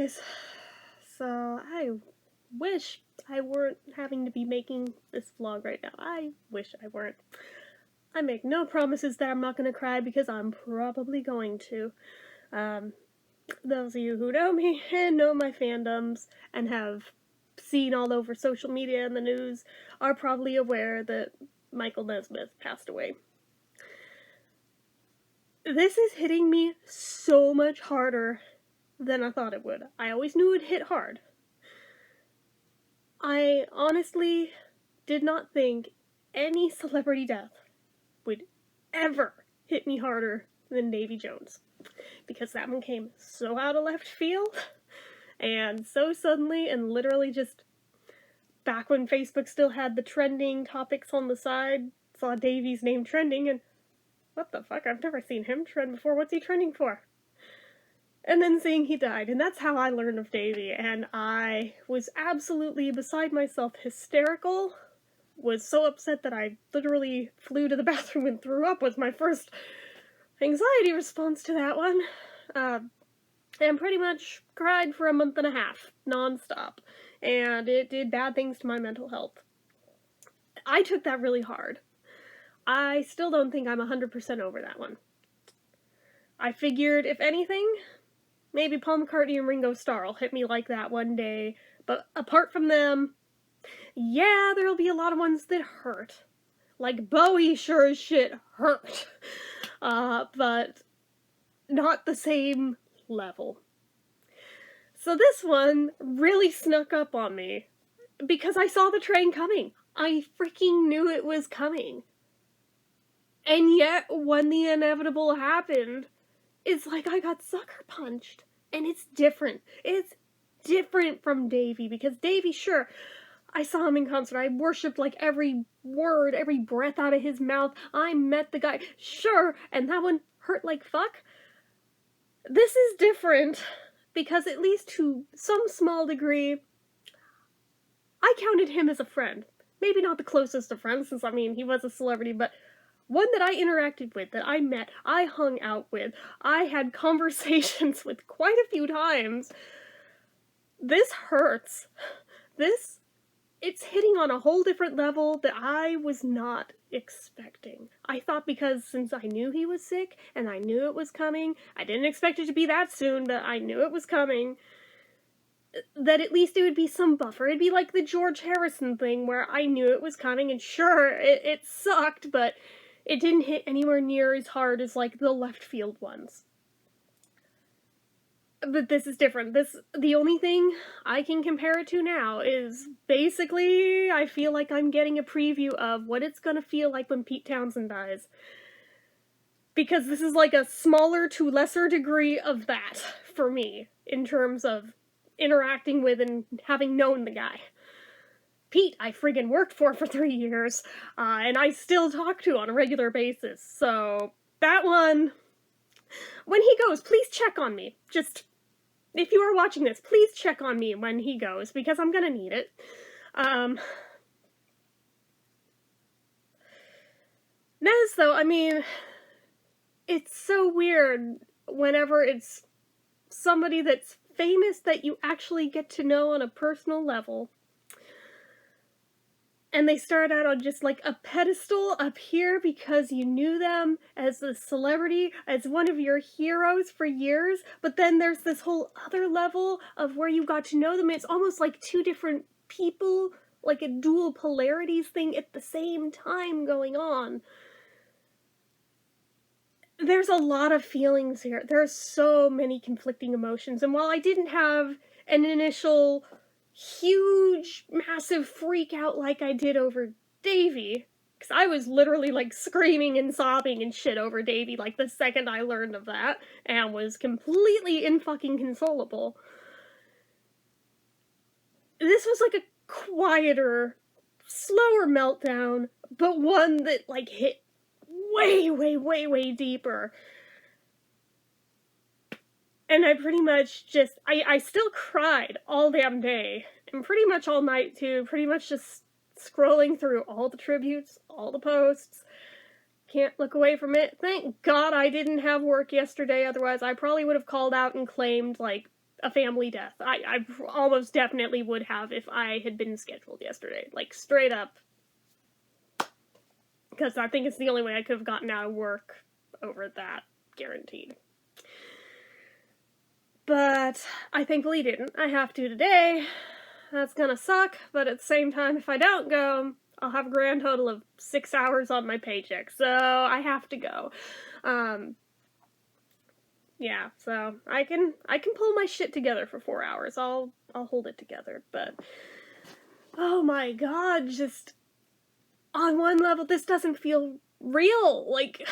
guys. So, I wish I weren't having to be making this vlog right now. I wish I weren't. I make no promises that I'm not going to cry because I'm probably going to. Those of you who know me and know my fandoms and have seen all over social media and the news are probably aware that Michael Nesmith passed away. This is hitting me so much harder than I thought it would. I always knew it hit hard. I honestly did not think any celebrity death would ever hit me harder than Davy Jones, because that one came so out of left field and so suddenly, and literally just back when Facebook still had the trending topics on the side, saw Davy's name trending and what the fuck, I've never seen him trend before, what's he trending for? And then seeing he died, and that's how I learned of Davy, and I was absolutely beside myself, hysterical, was so upset that I literally flew to the bathroom and threw up, was my first anxiety response to that one, and pretty much cried for a month and a half, non-stop, and it did bad things to my mental health. I took that really hard. I still don't think I'm 100% over that one. I figured, if anything, maybe Paul McCartney and Ringo Starr will hit me like that one day, but apart from them, yeah, there'll be a lot of ones that hurt. Like, Bowie sure as shit hurt. But not the same level. So this one really snuck up on me, because I saw the train coming. I freaking knew it was coming. And yet, when the inevitable happened, it's like I got sucker punched. And it's different. It's different from Davy, because Davy, sure, I saw him in concert. I worshipped like every word, every breath out of his mouth. I met the guy, sure, and that one hurt like fuck. This is different, because at least to some small degree, I counted him as a friend. Maybe not the closest of friends, since, I mean, he was a celebrity, but one that I interacted with, that I met, I hung out with, I had conversations with quite a few times. This hurts. It's hitting on a whole different level that I was not expecting. I thought, because since I knew he was sick, and I knew it was coming, I didn't expect it to be that soon, but I knew it was coming, that at least it would be some buffer. It'd be like the George Harrison thing, where I knew it was coming, and sure, it sucked, but it didn't hit anywhere near as hard as, like, the left field ones. But this is different. The only thing I can compare it to now is basically I feel like I'm getting a preview of what it's gonna feel like when Pete Townsend dies. Because this is like a smaller to lesser degree of that for me, in terms of interacting with and having known the guy. Pete I friggin' worked for 3 years, and I still talk to on a regular basis, so that one, when he goes, please check on me. Just, if you are watching this, please check on me when he goes, because I'm gonna need it. Nez, though, I mean, it's so weird whenever it's somebody that's famous that you actually get to know on a personal level, and they start out on just like a pedestal up here because you knew them as a celebrity, as one of your heroes for years, but then there's this whole other level of where you got to know them. It's almost like two different people, like a dual polarities thing at the same time going on. There's a lot of feelings here. There are so many conflicting emotions, and while I didn't have an initial huge, massive freak out like I did over Davy, because I was literally like screaming and sobbing and shit over Davy like the second I learned of that, and was completely inconsolable. This was like a quieter, slower meltdown, but one that like hit way deeper. And I pretty much just, I still cried all damn day, and pretty much all night too, pretty much just scrolling through all the tributes, all the posts. Can't look away from it. Thank God I didn't have work yesterday, otherwise I probably would have called out and claimed, like, a family death. I almost definitely would have if I had been scheduled yesterday. Like, straight up. Because I think it's the only way I could have gotten out of work over that. Guaranteed. But I thankfully didn't. I have to today. That's gonna suck, but at the same time, if I don't go, I'll have a grand total of 6 hours on my paycheck, so I have to go. Yeah, so I can pull my shit together for 4 hours. I'll hold it together, but oh my god, just on one level, this doesn't feel real. Like,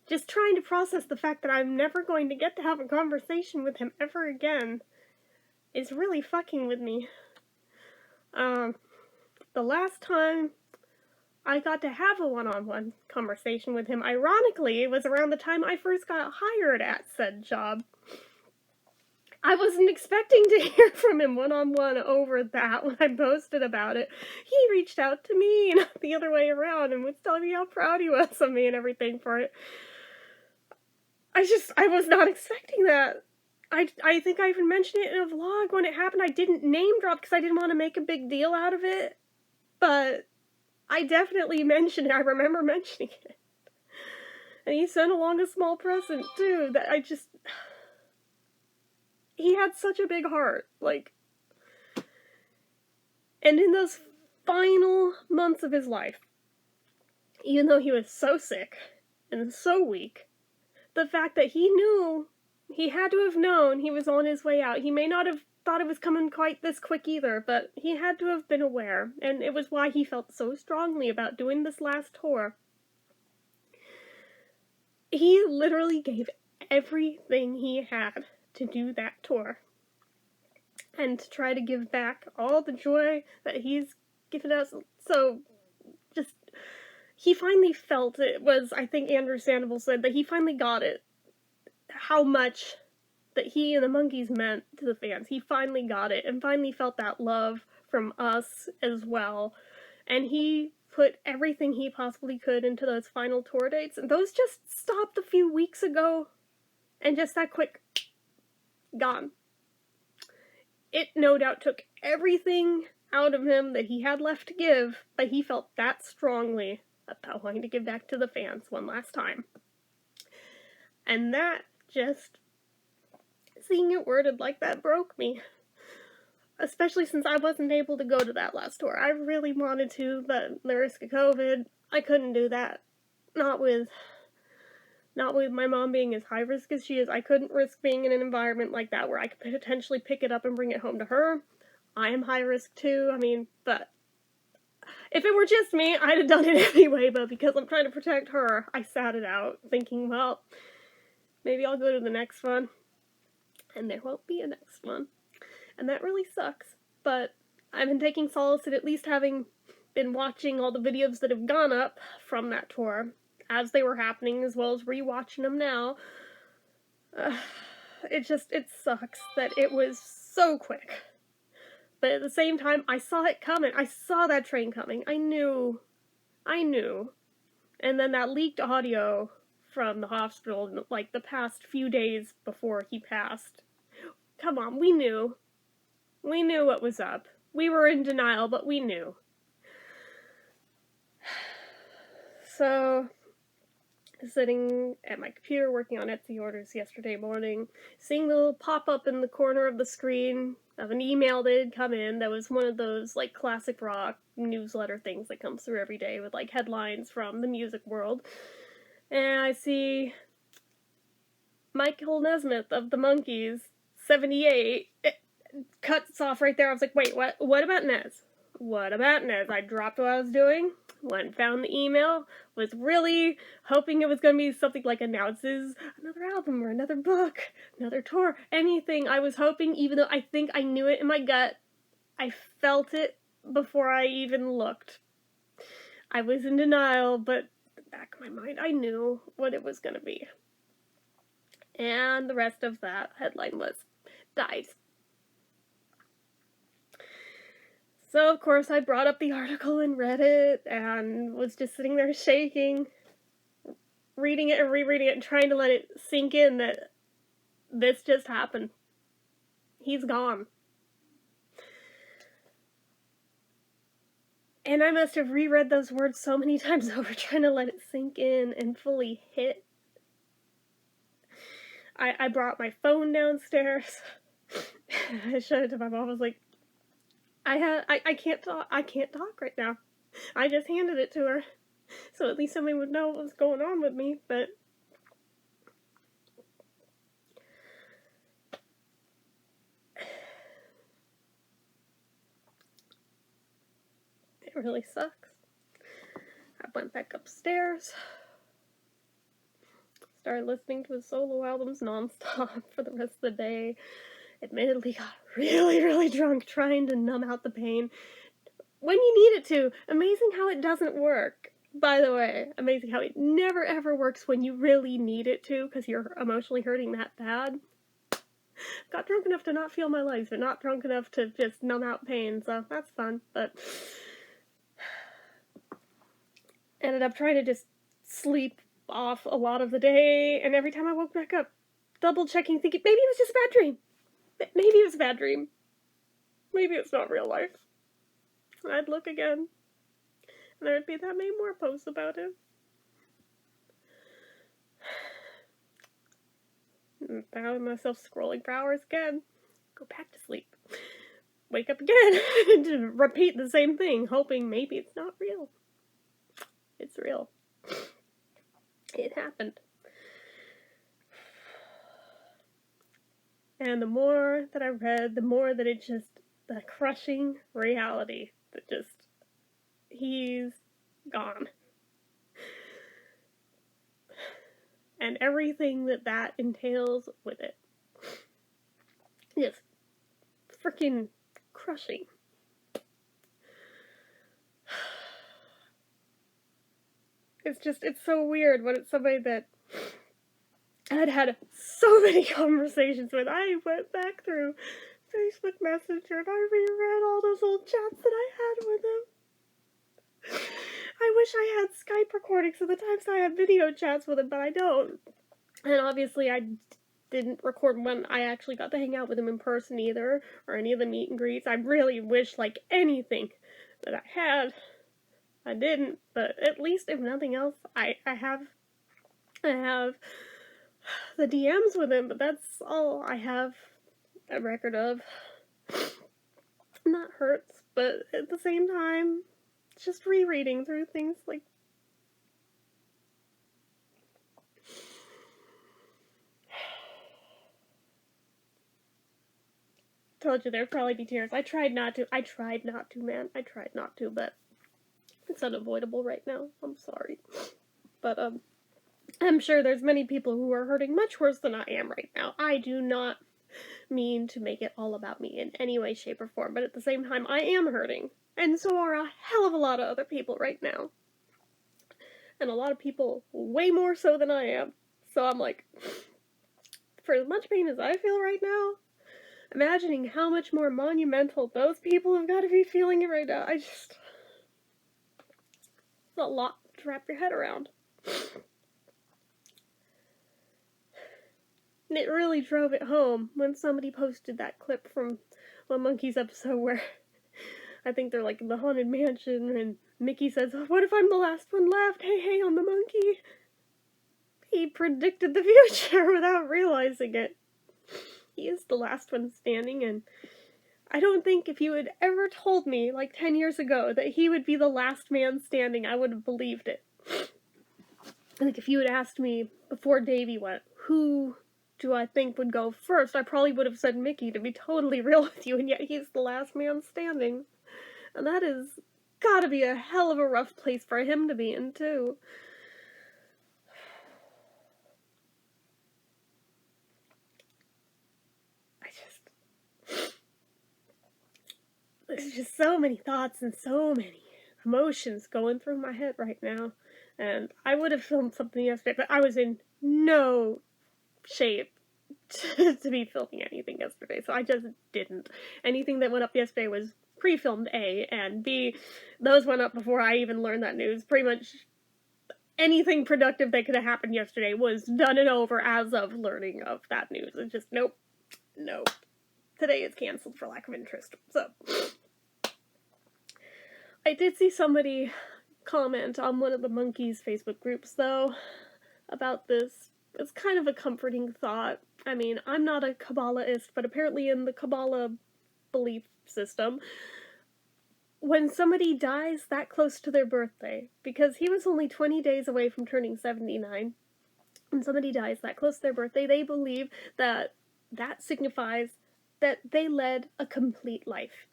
just trying to process the fact that I'm never going to get to have a conversation with him ever again is really fucking with me. The last time I got to have a one-on-one conversation with him, ironically, it was around the time I first got hired at said job. I wasn't expecting to hear from him one-on-one over that when I posted about it. He reached out to me, not the other way around, and was telling me how proud he was of me and everything for it. I was not expecting that. I think I even mentioned it in a vlog when it happened. I didn't name drop because I didn't want to make a big deal out of it, but I definitely mentioned it. I remember mentioning it. And he sent along a small present, too, that he had such a big heart, like, and in those final months of his life, even though he was so sick and so weak, the fact that he knew, he had to have known he was on his way out. He may not have thought it was coming quite this quick either, but he had to have been aware, and it was why he felt so strongly about doing this last tour. He literally gave everything he had to do that tour, and to try to give back all the joy that he's given us. So, just, he finally felt it. Was, I think Andrew Sandoval said that he finally got it, how much that he and the Monkees meant to the fans. He finally got it, and finally felt that love from us as well. And he put everything he possibly could into those final tour dates, and those just stopped a few weeks ago, and just that quick, gone. It no doubt took everything out of him that he had left to give, but he felt that strongly about wanting to give back to the fans one last time. And that just, seeing it worded like that broke me. Especially since I wasn't able to go to that last tour. I really wanted to, but the risk of COVID, I couldn't do that. Not with my mom being as high risk as she is. I couldn't risk being in an environment like that where I could potentially pick it up and bring it home to her. I am high risk too, but if it were just me, I'd have done it anyway, but because I'm trying to protect her, I sat it out, thinking, well, maybe I'll go to the next one, and there won't be a next one. And that really sucks, but I've been taking solace at least having been watching all the videos that have gone up from that tour as they were happening, as well as rewatching them now. It sucks that it was so quick. But at the same time, I saw it coming. I saw that train coming. I knew. And then that leaked audio from the hospital, like, the past few days before he passed. Come on, we knew. We knew what was up. We were in denial, but we knew. So, sitting at my computer working on Etsy orders yesterday morning, seeing the little pop-up in the corner of the screen of an email that had come in that was one of those, like, classic rock newsletter things that comes through every day with, like, headlines from the music world. And I see Michael Nesmith of the Monkees, 78, cuts off right there. I was like, wait, what about Nez? What about Nez? I dropped what I was doing, went and found the email, was really hoping it was going to be something like announces another album or another book, another tour, anything. I was hoping, even though I think I knew it in my gut, I felt it before I even looked. I was in denial, but in the back of my mind, I knew what it was going to be. And the rest of that headline was, died. So, of course, I brought up the article and read it, and was just sitting there shaking. reading it and rereading it and trying to let it sink in that this just happened. He's gone. And I must have reread those words so many times over, trying to let it sink in and fully hit. I brought my phone downstairs. I showed it to my mom. I was like, I can't talk right now. I just handed it to her, so at least somebody would know what was going on with me, but it really sucks. I went back upstairs, started listening to his solo albums nonstop for the rest of the day. Admittedly got really, really drunk trying to numb out the pain when you need it to. Amazing how it doesn't work, by the way. Amazing how it never ever works when you really need it to, because you're emotionally hurting that bad. Got drunk enough to not feel my legs, but not drunk enough to just numb out pain, so that's fun, but ended up trying to just sleep off a lot of the day, and every time I woke back up, double checking, thinking maybe it was just a bad dream. Maybe it was a bad dream. Maybe it's not real life. And I'd look again, and there'd be that many more posts about it. And found myself scrolling for hours again. Go back to sleep. Wake up again to repeat the same thing, hoping maybe it's not real. It's real. It happened. And the more that I read, the more that it just, the crushing reality that just, he's gone. And everything that that entails with it. Just freaking crushing. It's just, it's so weird when it's somebody that I'd had so many conversations with. I went back through Facebook Messenger and I reread all those old chats that I had with him. I wish I had Skype recordings of the times I had video chats with him, but I don't. And obviously I didn't record when I actually got to hang out with him in person either, or any of the meet and greets. I really wish, like anything that I had, I didn't, but at least if nothing else, I have the DMs with him, but that's all I have a record of. And that hurts, but at the same time, just rereading through things like told you there'd probably be tears. I tried not to, man. I tried not to, but it's unavoidable right now. I'm sorry. But, I'm sure there's many people who are hurting much worse than I am right now. I do not mean to make it all about me in any way, shape, or form, but at the same time, I am hurting. And so are a hell of a lot of other people right now. And a lot of people way more so than I am. So I'm like, for as much pain as I feel right now, imagining how much more monumental those people have got to be feeling it right now, it's a lot to wrap your head around. And it really drove it home when somebody posted that clip from one Monkeys episode where I think they're like in the Haunted Mansion and Mickey says, "What if I'm the last one left? Hey, hey, on the monkey." He predicted the future without realizing it. He is the last one standing, and I don't think if you had ever told me, like 10 years ago, that he would be the last man standing, I would have believed it. I think if you had asked me before Davey went, who do I think would go first, I probably would have said Mickey, to be totally real with you, and yet he's the last man standing. And that is gotta be a hell of a rough place for him to be in, too. There's just so many thoughts and so many emotions going through my head right now. And I would have filmed something yesterday, but I was in no shape to be filming anything yesterday, so I just didn't. Anything that went up yesterday was pre-filmed, A, and B, those went up before I even learned that news. Pretty much anything productive that could have happened yesterday was done and over as of learning of that news. It's just, nope. Today is canceled for lack of interest. So, I did see somebody comment on one of the Monkeys Facebook groups, though, about this. It's kind of a comforting thought. I mean, I'm not a Kabbalahist, but apparently in the Kabbalah belief system, when somebody dies that close to their birthday, because he was only 20 days away from turning 79, when somebody dies that close to their birthday, they believe that that signifies that they led a complete life.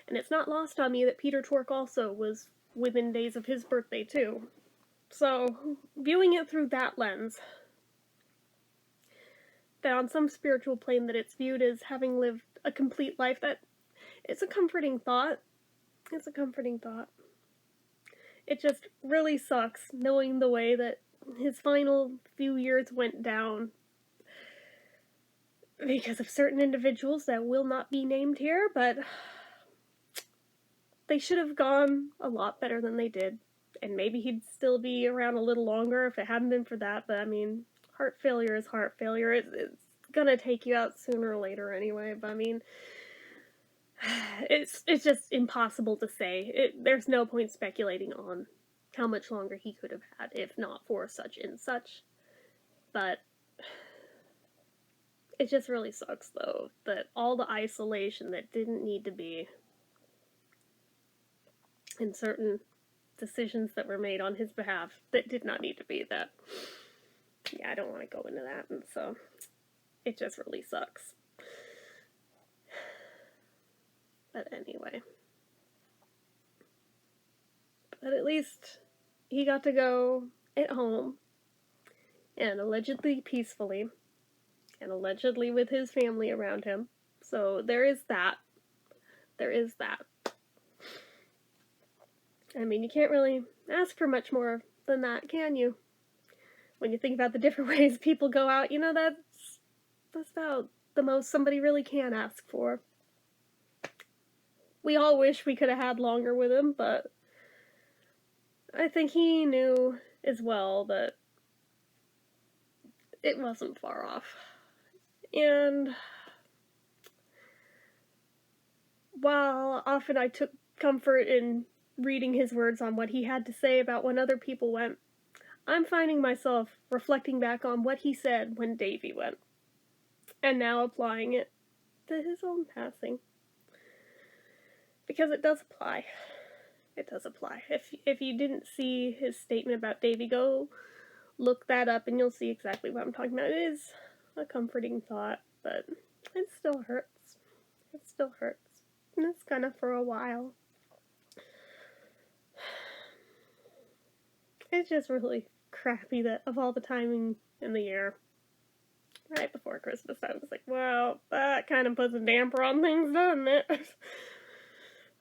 And it's not lost on me that Peter Tork also was within days of his birthday, too. So, viewing it through that lens, that on some spiritual plane that it's viewed as having lived a complete life, that it's a comforting thought. It's a comforting thought. It just really sucks knowing the way that his final few years went down because of certain individuals that will not be named here, but they should have gone a lot better than they did. And maybe he'd still be around a little longer if it hadn't been for that, but I mean, heart failure is heart failure. It's gonna take you out sooner or later anyway, but I mean, it's just impossible to say. There's no point speculating on how much longer he could have had if not for such and such. But it just really sucks, though, that all the isolation that didn't need to be, and certain decisions that were made on his behalf that did not need to be, that, yeah, I don't want to go into that, and so it just really sucks. But anyway. But at least he got to go at home, and allegedly peacefully, and allegedly with his family around him. So there is that. There is that. I mean, you can't really ask for much more than that, can you? When you think about the different ways people go out, you know, that's about the most somebody really can ask for. We all wish we could have had longer with him, but I think he knew as well that it wasn't far off. And while often I took comfort in reading his words on what he had to say about when other people went, I'm finding myself reflecting back on what he said when Davy went, and now applying it to his own passing. Because it does apply. It does apply. If you didn't see his statement about Davy, go look that up and you'll see exactly what I'm talking about. It is a comforting thought, but it still hurts. It still hurts. And it's gonna for a while. It's just really crappy that of all the timing in the year, right before Christmas, I was like, well, that kind of puts a damper on things, doesn't it?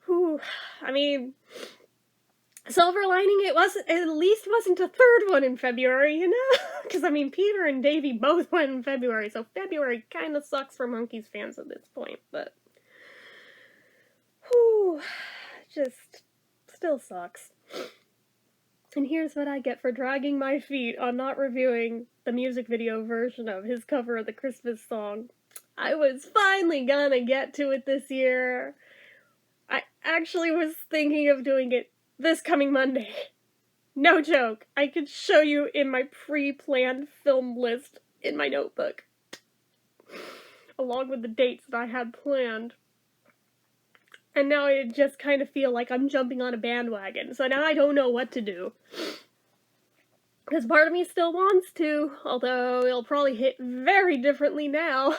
Whew. I mean, silver lining, at least wasn't a third one in February, you know? Because, I mean, Peter and Davy both went in February, so February kind of sucks for Monkeys fans at this point, but whew, just still sucks. And here's what I get for dragging my feet on not reviewing the music video version of his cover of the Christmas song. I was finally gonna get to it this year. I actually was thinking of doing it this coming Monday. No joke. I could show you in my pre-planned film list in my notebook, along with the dates that I had planned. And now I just kind of feel like I'm jumping on a bandwagon, so now I don't know what to do. Because part of me still wants to, although it'll probably hit very differently now.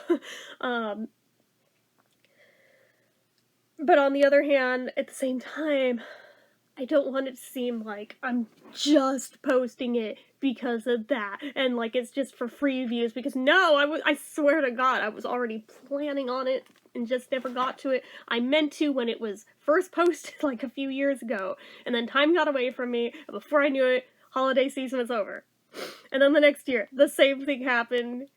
But on the other hand, at the same time, I don't want it to seem like I'm just posting it because of that, and like it's just for free views, because no, I swear to God, I was already planning on it and just never got to it. I meant to when it was first posted like a few years ago, and then time got away from me, and before I knew it, holiday season was over. And then the next year, the same thing happened.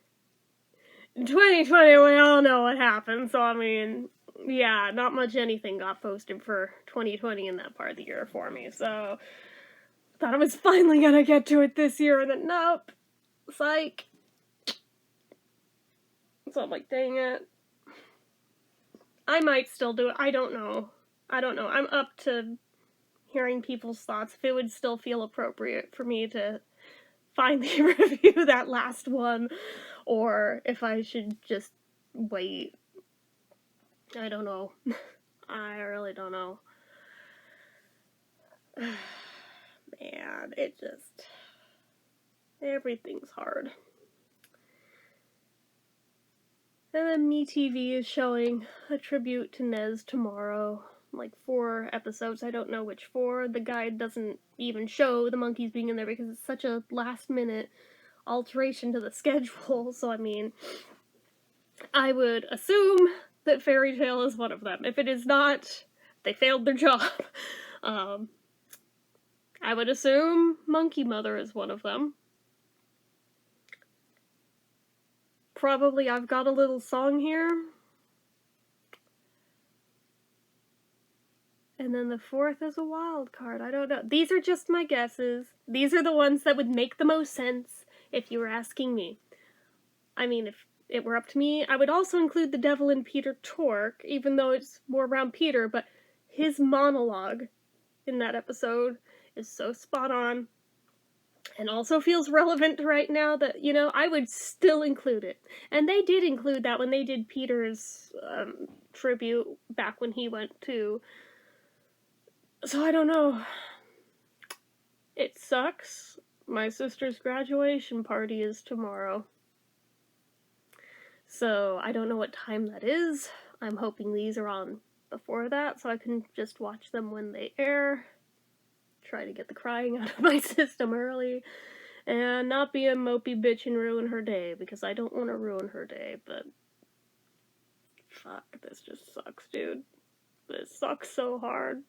In 2020, we all know what happened, so I mean, yeah, not much anything got posted for 2020 in that part of the year for me, so Thought I was finally gonna get to it this year, and then nope. Psych. So I'm like, dang it. I might still do it. I don't know. I'm up to hearing people's thoughts, if it would still feel appropriate for me to finally review that last one, or if I should just wait. I don't know. I really don't know. Man, it just... everything's hard. And then MeTV is showing a tribute to Nez tomorrow. Like 4 episodes, I don't know which 4. The guide doesn't even show the monkeys being in there because it's such a last minute alteration to the schedule. So I mean, I would assume that Fairy Tale is one of them. If it is not, they failed their job. I would assume Monkey Mother is one of them. Probably I've Got a Little Song here. And then the 4th is a wild card. I don't know. These are just my guesses. These are the ones that would make the most sense if you were asking me. I mean, if it were up to me, I would also include the Devil in Peter Tork, even though it's more around Peter, but his monologue in that episode is so spot on, and also feels relevant right now that, you know, I would still include it. And they did include that when they did Peter's tribute back when he went to... So I don't know. It sucks. My sister's graduation party is tomorrow. So I don't know what time that is. I'm hoping these are on before that so I can just watch them when they air. Try to get the crying out of my system early. And not be a mopey bitch and ruin her day, because I don't want to ruin her day, but... fuck, this just sucks, dude. This sucks so hard.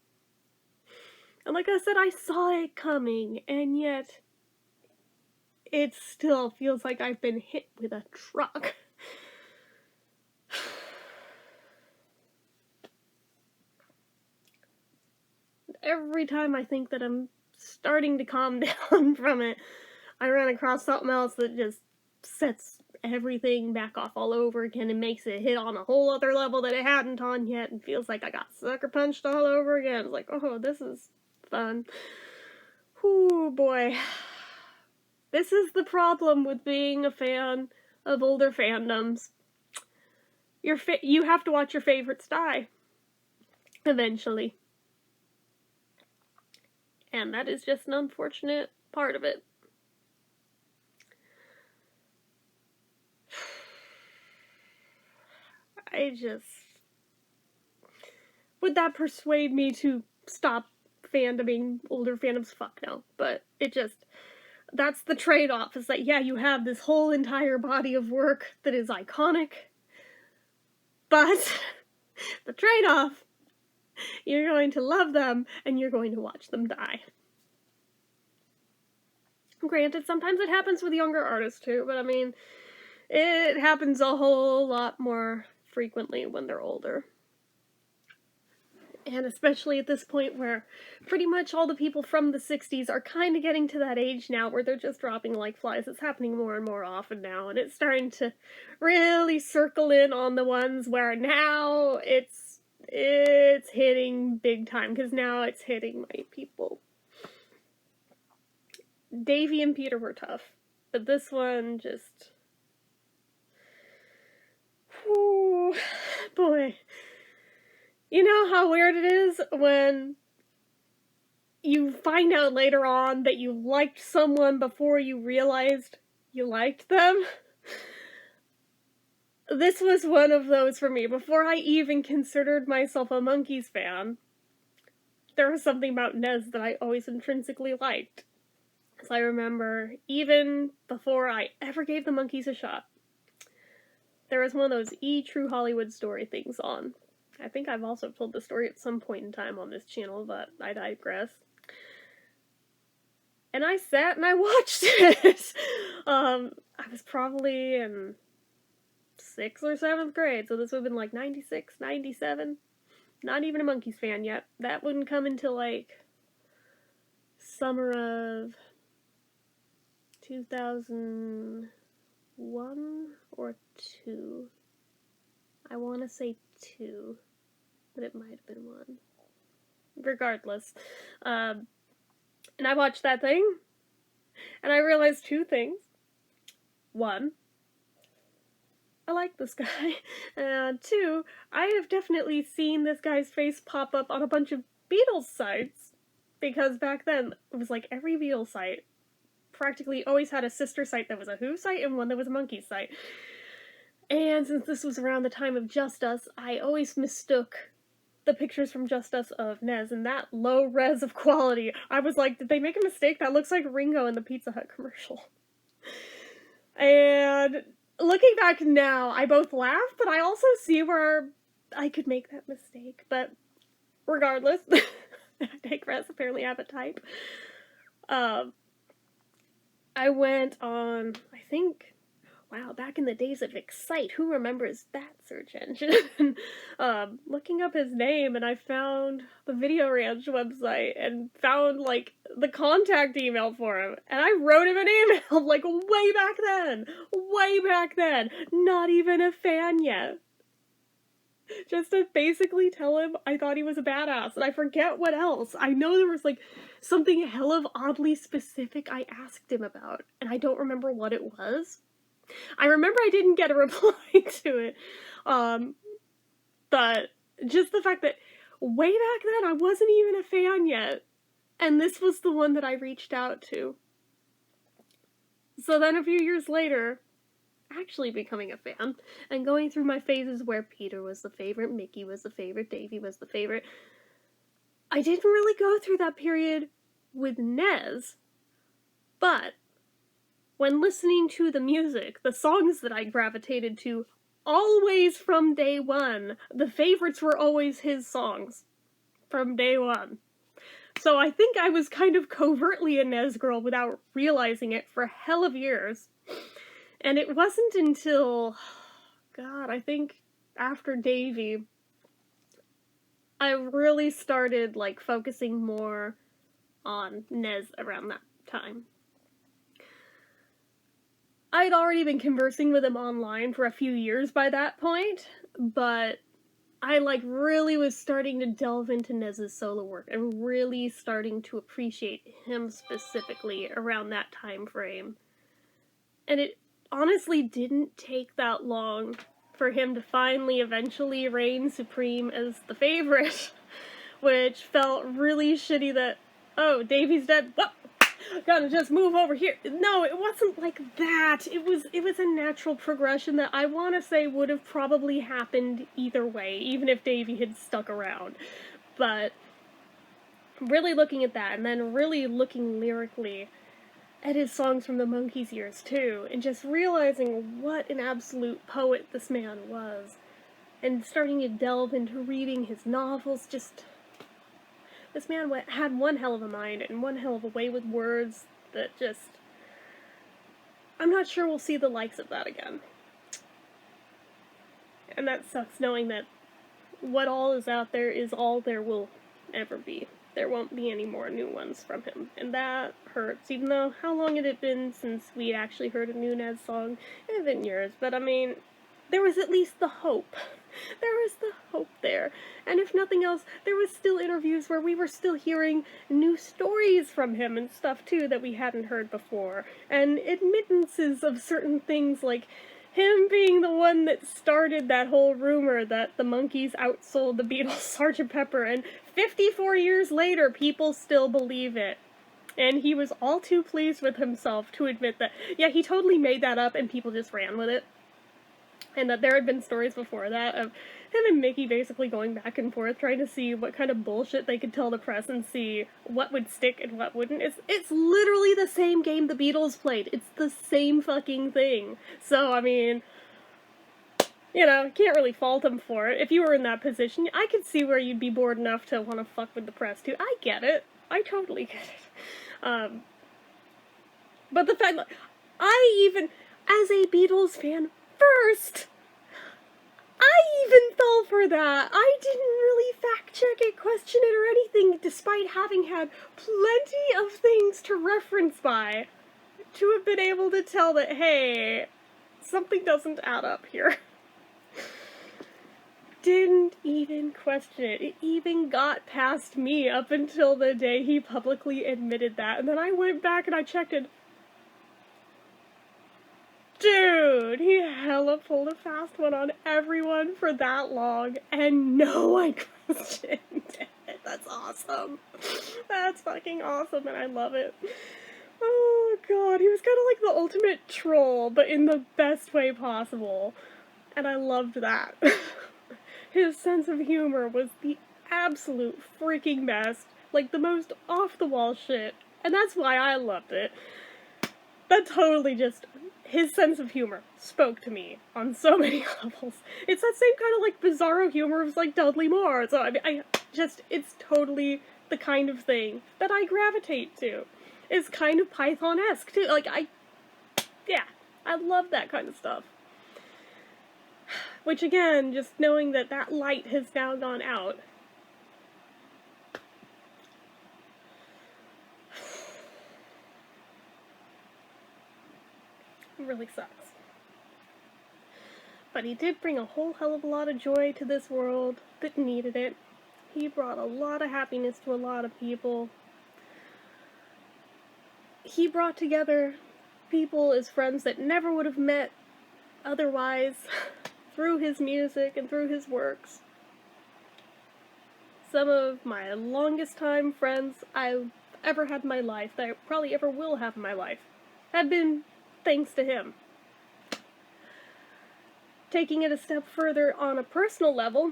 And like I said, I saw it coming, and yet it still feels like I've been hit with a truck. Every time I think that I'm starting to calm down from it, I run across something else that just sets everything back off all over again and makes it hit on a whole other level that it hadn't on yet, and feels like I got sucker punched all over again. It's like, oh, this is fun. Whoo, boy. This is the problem with being a fan of older fandoms. You have to watch your favorites die. Eventually. And that is just an unfortunate part of it. Would that persuade me to stop fandoming older fandoms? Fuck no. But that's the trade-off, is that, yeah, you have this whole entire body of work that is iconic, but the trade-off, you're going to love them, and you're going to watch them die. Granted, sometimes it happens with younger artists too, but I mean, it happens a whole lot more frequently when they're older. And especially at this point where pretty much all the people from the 60s are kind of getting to that age now where they're just dropping like flies. It's happening more and more often now, and it's starting to really circle in on the ones where now it's hitting big time, because now it's hitting my people. Davy and Peter were tough, but this one just... whew, boy. You know how weird it is when you find out later on that you liked someone before you realized you liked them? This was one of those for me. Before I even considered myself a Monkees fan, there was something about Nez that I always intrinsically liked. So I remember, even before I ever gave the Monkees a shot, there was one of those True Hollywood Story things on. I think I've also told the story at some point in time on this channel, but I digress. And I sat and I watched it. I was probably in 6th or 7th grade, so this would have been like 96, 97. Not even a Monkees fan yet. That wouldn't come until like summer of 2001 or 2. I want to say 2, but it might have been 1. Regardless. And I watched that thing, and I realized 2 things. 1, I like this guy. And 2, I have definitely seen this guy's face pop up on a bunch of Beatles sites. Because back then, it was like every Beatles site practically always had a sister site that was a Who site and one that was a Monkees site. And since this was around the time of Just Us, I always mistook the pictures from Just Us of Nez and that low res of quality. I was like, did they make a mistake? That looks like Ringo in the Pizza Hut commercial. And looking back now, I both laugh, but I also see where I could make that mistake. But regardless, I digress. Apparently I have a type. I went on, I think, wow, back in the days of Excite, who remembers that search engine? Looking up his name, and I found the Video Ranch website, and found, like, the contact email for him, and I wrote him an email, like, way back then, not even a fan yet. Just to basically tell him I thought he was a badass, and I forget what else. I know there was, like, something hell of oddly specific I asked him about, and I don't remember what it was. I remember I didn't get a reply to it, but just the fact that way back then I wasn't even a fan yet, and this was the one that I reached out to. So then a few years later, actually becoming a fan, and going through my phases where Peter was the favorite, Mickey was the favorite, Davey was the favorite. I didn't really go through that period with Nez, but when listening to the music, the songs that I gravitated to, always from day one, the favorites were always his songs. From day one. So I think I was kind of covertly a Nez girl without realizing it for hell of years. And it wasn't until, God, I think after Davey, I really started, like, focusing more on Nez around that time. I'd already been conversing with him online for a few years by that point, but I, like, really was starting to delve into Nez's solo work and really starting to appreciate him specifically around that time frame. And it honestly didn't take that long for him to finally eventually reign supreme as the favorite, which felt really shitty that, oh, Davey's dead, whoop, gotta just move over here. No, it wasn't like that. It was a natural progression that I want to say would have probably happened either way, even if Davey had stuck around. But really looking at that, and then really looking lyrically at his songs from the Monkees years too, and just realizing what an absolute poet this man was, and starting to delve into reading his novels, just, this man had one hell of a mind, and one hell of a way with words that just, I'm not sure we'll see the likes of that again. And that sucks, knowing that what all is out there is all there will ever be. There won't be any more new ones from him, and that hurts, even though, how long had it been since we actually heard a new Nez song? It had been years, but I mean, there was at least the hope. There was the hope there, and if nothing else, there was still interviews where we were still hearing new stories from him and stuff too that we hadn't heard before, and admittances of certain things, like him being the one that started that whole rumor that the Monkees outsold the Beatles' Sgt. Pepper, and 54 years later, people still believe it. And he was all too pleased with himself to admit that, yeah, he totally made that up and people just ran with it. And that there had been stories before that of him and Mickey basically going back and forth trying to see what kind of bullshit they could tell the press and see what would stick and what wouldn't. It's literally the same game the Beatles played. It's the same fucking thing. So, I mean, you know, can't really fault him for it. If you were in that position, I could see where you'd be bored enough to want to fuck with the press too. I get it. I totally get it. But the fact that I even, as a Beatles fan first, I even fell for that. I didn't really fact check it, question it, or anything, despite having had plenty of things to reference by, to have been able to tell that, hey, something doesn't add up here. Didn't even question it. It even got past me up until the day he publicly admitted that. And then I went back and I checked it. Dude, he hella pulled a fast one on everyone for that long, and no one questioned it. That's awesome. That's fucking awesome, and I love it. Oh god, he was kind of like the ultimate troll, but in the best way possible. And I loved that. His sense of humor was the absolute freaking best. Like, the most off-the-wall shit. And that's why I loved it. That totally just... His sense of humor spoke to me on so many levels. It's that same kind of, like, bizarro humor of, like, Dudley Moore. So, I mean, it's totally the kind of thing that I gravitate to. It's kind of Python-esque, too. Like, yeah, I love that kind of stuff. Which, again, just knowing that that light has now gone out. It really sucks. But he did bring a whole hell of a lot of joy to this world that needed it. He brought a lot of happiness to a lot of people. He brought together people as friends that never would have met otherwise through his music and through his works. Some of my longest time friends I've ever had in my life, that I probably ever will have in my life, have been thanks to him. Taking it a step further on a personal level,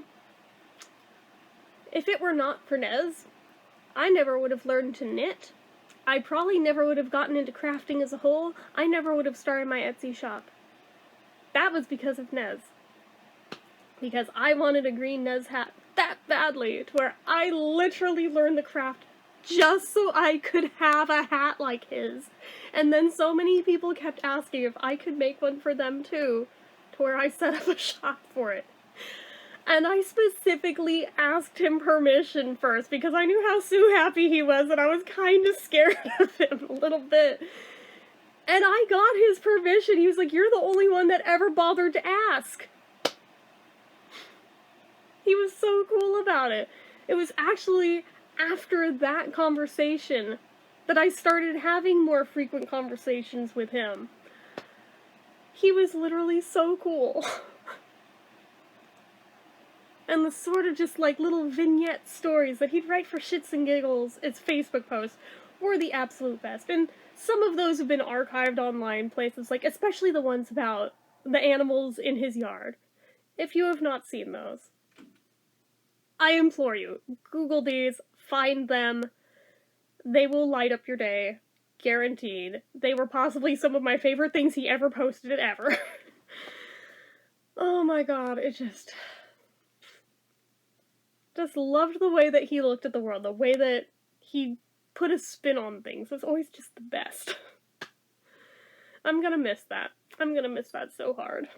if it were not for Nez, I never would have learned to knit. I probably never would have gotten into crafting as a whole. I never would have started my Etsy shop. That was because of Nez. Because I wanted a green Nez hat that badly, to where I literally learned the craft just so I could have a hat like his. And then so many people kept asking if I could make one for them too, to where I set up a shop for it. And I specifically asked him permission first, because I knew how happy he was, and I was kind of scared of him a little bit. And I got his permission. He was like, "You're the only one that ever bothered to ask." He was so cool about it. It was actually after that conversation that I started having more frequent conversations with him. He was literally so cool. And the sort of just like little vignette stories that he'd write for shits and giggles as Facebook posts were the absolute best. And some of those have been archived online places, like especially the ones about the animals in his yard. If you have not seen those, I implore you, Google these, find them. They will light up your day. Guaranteed. They were possibly some of my favorite things he ever posted ever. Oh my god, it just loved the way that he looked at the world, the way that he put a spin on things. It was always just the best. I'm gonna miss that. I'm gonna miss that so hard.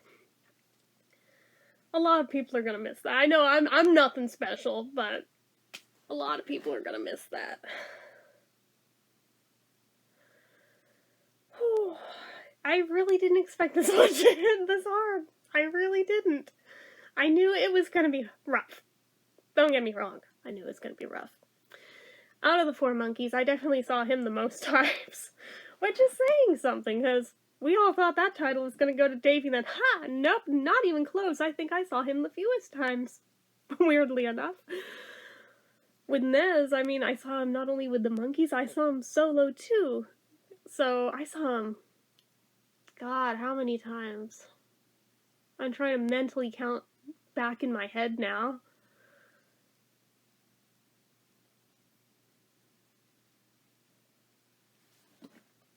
A lot of people are gonna miss that. I know I'm nothing special, but a lot of people are gonna miss that. I really didn't expect this much to hit this hard. I really didn't. I knew it was gonna be rough. Don't get me wrong. I knew it was gonna be rough. Out of the 4 monkeys, I definitely saw him the most times. Which is saying something, because we all thought that title was gonna go to Davey, then, nope, not even close. I think I saw him the fewest times. Weirdly enough. With Nez, I mean, I saw him not only with the monkeys, I saw him solo too. So, I saw him, God, how many times? I'm trying to mentally count back in my head now.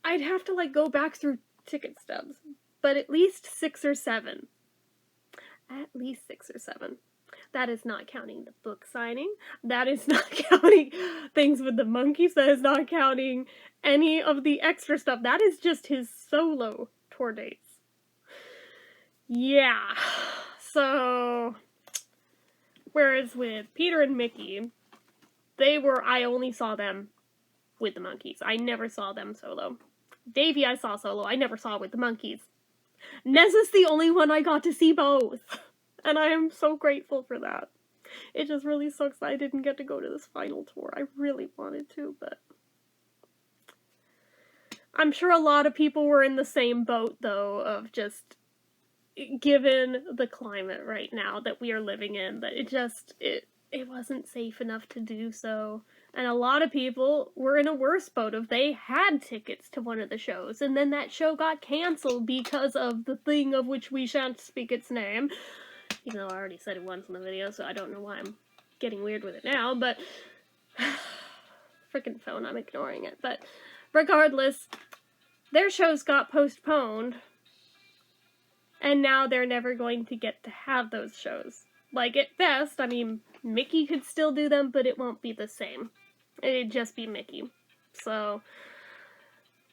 I'd have to, like, go back through ticket stubs, but at least 6 or 7. At least 6 or 7. That is not counting the book signing. That is not counting things with the monkeys. That is not counting any of the extra stuff. That is just his solo tour dates. Yeah. So, Whereas with Peter and Mickey, I only saw them with the Monkees. I never saw them solo. Davy I saw solo, I never saw with the Monkees. Nez is the only one I got to see both. And I am so grateful for that. It just really sucks that I didn't get to go to this final tour. I really wanted to, but... I'm sure a lot of people were in the same boat, though, of just... Given the climate right now that we are living in, that it wasn't safe enough to do so. And a lot of people were in a worse boat of they had tickets to one of the shows, and then that show got cancelled because of the thing of which we shan't speak its name. Even though I already said it once in the video, so I don't know why I'm getting weird with it now, but... Frickin' phone, I'm ignoring it. But regardless, their shows got postponed, and now they're never going to get to have those shows. Like, at best, I mean, Mickey could still do them, but it won't be the same. It'd just be Mickey. So,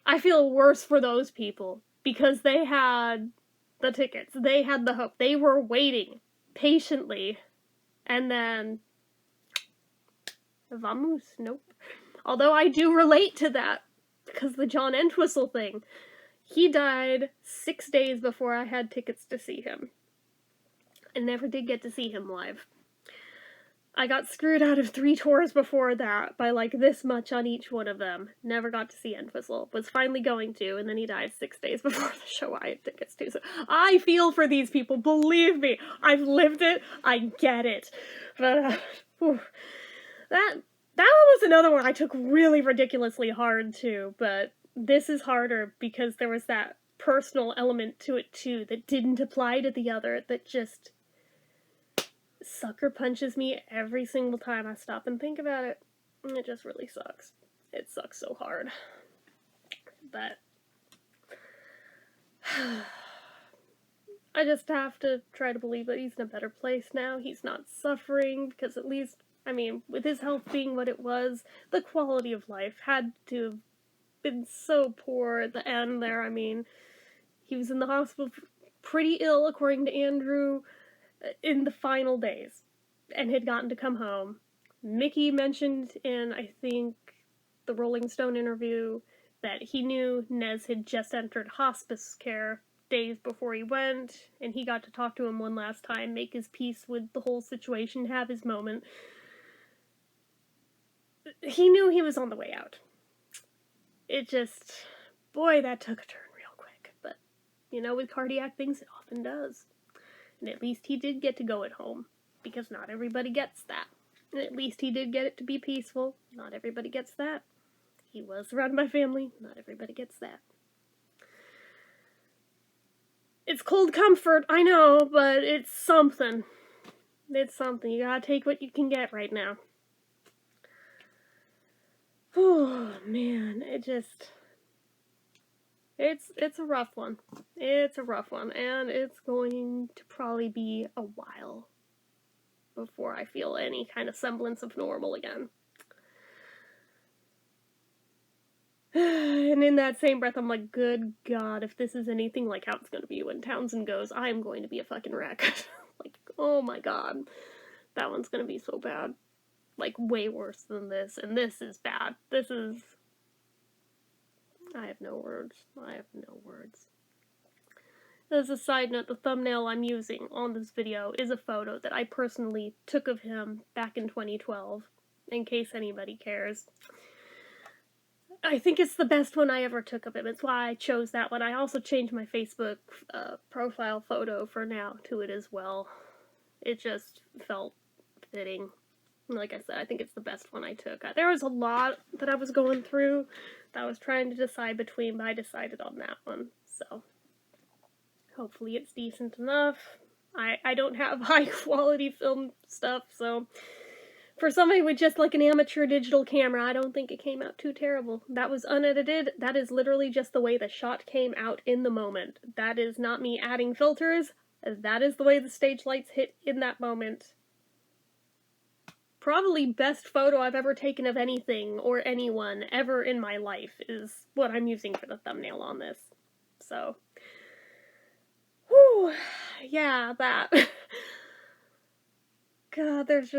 I feel worse for those people, because they had the tickets, they had the hope, they were waiting patiently, and then... Vamos? Nope. Although I do relate to that, because the John Entwistle thing. He died 6 days before I had tickets to see him. I never did get to see him live. I got screwed out of 3 tours before that by like this much on each one of them. Never got to see Entwistle. Was finally going to, and then he died 6 days before the show I had tickets to. So I feel for these people, believe me. I've lived it, I get it. But, that one was another one I took really ridiculously hard too, but this is harder because there was that personal element to it too that didn't apply to the other, that just sucker punches me every single time I stop and think about it. It just really sucks. It sucks so hard. But I just have to try to believe that he's in a better place now. He's not suffering, because at least, I mean, with his health being what it was, the quality of life had to have been so poor at the end there. I mean, he was in the hospital pretty ill, according to Andrew, in the final days, and had gotten to come home. Mickey mentioned in, I think, the Rolling Stone interview that he knew Nez had just entered hospice care days before he went, and he got to talk to him one last time, make his peace with the whole situation, have his moment. He knew he was on the way out. It just, boy, that took a turn real quick. But, you know, with cardiac things, it often does. And at least he did get to go at home, because not everybody gets that. And at least he did get it to be peaceful. Not everybody gets that. He was surrounded by family. Not everybody gets that. It's cold comfort, I know, but it's something. It's something. You gotta take what you can get right now. Oh, man, it's a rough one. It's a rough one, and it's going to probably be a while before I feel any kind of semblance of normal again. And in that same breath, I'm like, good God, if this is anything like how it's going to be when Townsend goes, I am going to be a fucking wreck. Like, oh my God, that one's going to be so bad. Like, way worse than this, and this is bad. This is... I have no words. I have no words. As a side note, the thumbnail I'm using on this video is a photo that I personally took of him back in 2012, in case anybody cares. I think it's the best one I ever took of him. It's why I chose that one. I also changed my Facebook profile photo for now to it as well. It just felt fitting. Like I said, I think it's the best one I took. There was a lot that I was going through that I was trying to decide between, but I decided on that one. So, hopefully it's decent enough. I don't have high quality film stuff, so for somebody with just like an amateur digital camera, I don't think it came out too terrible. That was unedited. That is literally just the way the shot came out in the moment. That is not me adding filters. That is the way the stage lights hit in that moment. Probably best photo I've ever taken of anything or anyone ever in my life is what I'm using for the thumbnail on this. So, whew, yeah, that. God, there's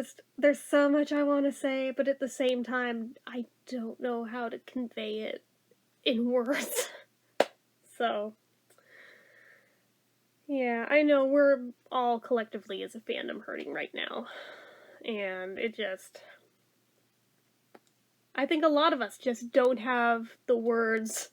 so much I want to say, but at the same time, I don't know how to convey it in words. So, yeah, I know we're all collectively as a fandom hurting right now. And I think a lot of us just don't have the words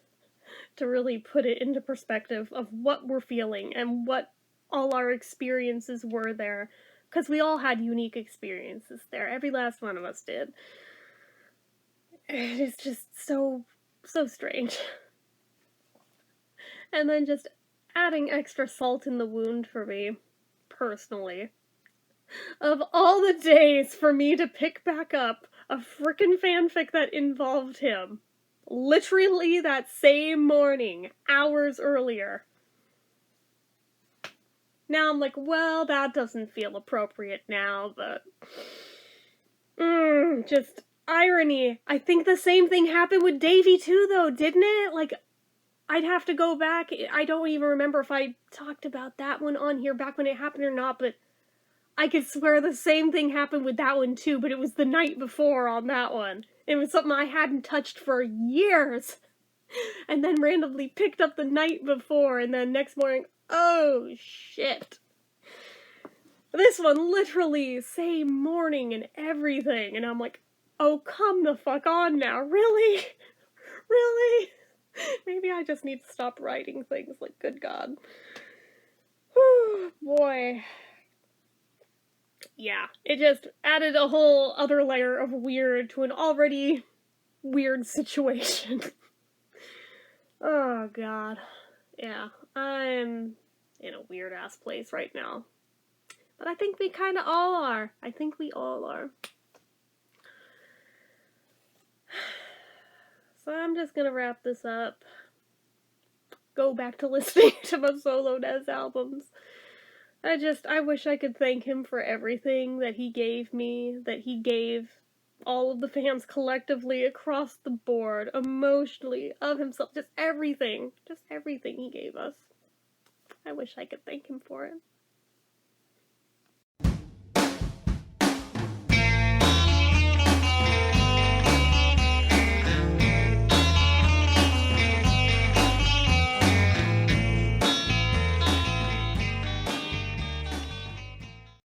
to really put it into perspective of what we're feeling and what all our experiences were there. Because we all had unique experiences there. Every last one of us did. And it's just so strange. And then just adding extra salt in the wound for me, personally. Of all the days for me to pick back up a frickin' fanfic that involved him, literally that same morning, hours earlier. Now I'm like, well, that doesn't feel appropriate now, but... just irony. I think the same thing happened with Davy too, though, didn't it? Like, I'd have to go back. I don't even remember if I talked about that one on here back when it happened or not, but I could swear the same thing happened with that one too, but it was the night before on that one. It was something I hadn't touched for years. And then randomly picked up the night before, and then next morning, oh shit. This one literally same morning and everything, and I'm like, oh come the fuck on now, really? Really? Maybe I just need to stop writing things, like, good God. Whew, boy. Yeah, it just added a whole other layer of weird to an already weird situation. Oh, God. Yeah, I'm in a weird-ass place right now. But I think we kind of all are. I think we all are. So I'm just gonna wrap this up. Go back to listening to my solo Nez albums. I wish I could thank him for everything that he gave me, that he gave all of the fans collectively across the board, emotionally, of himself, just everything he gave us. I wish I could thank him for it.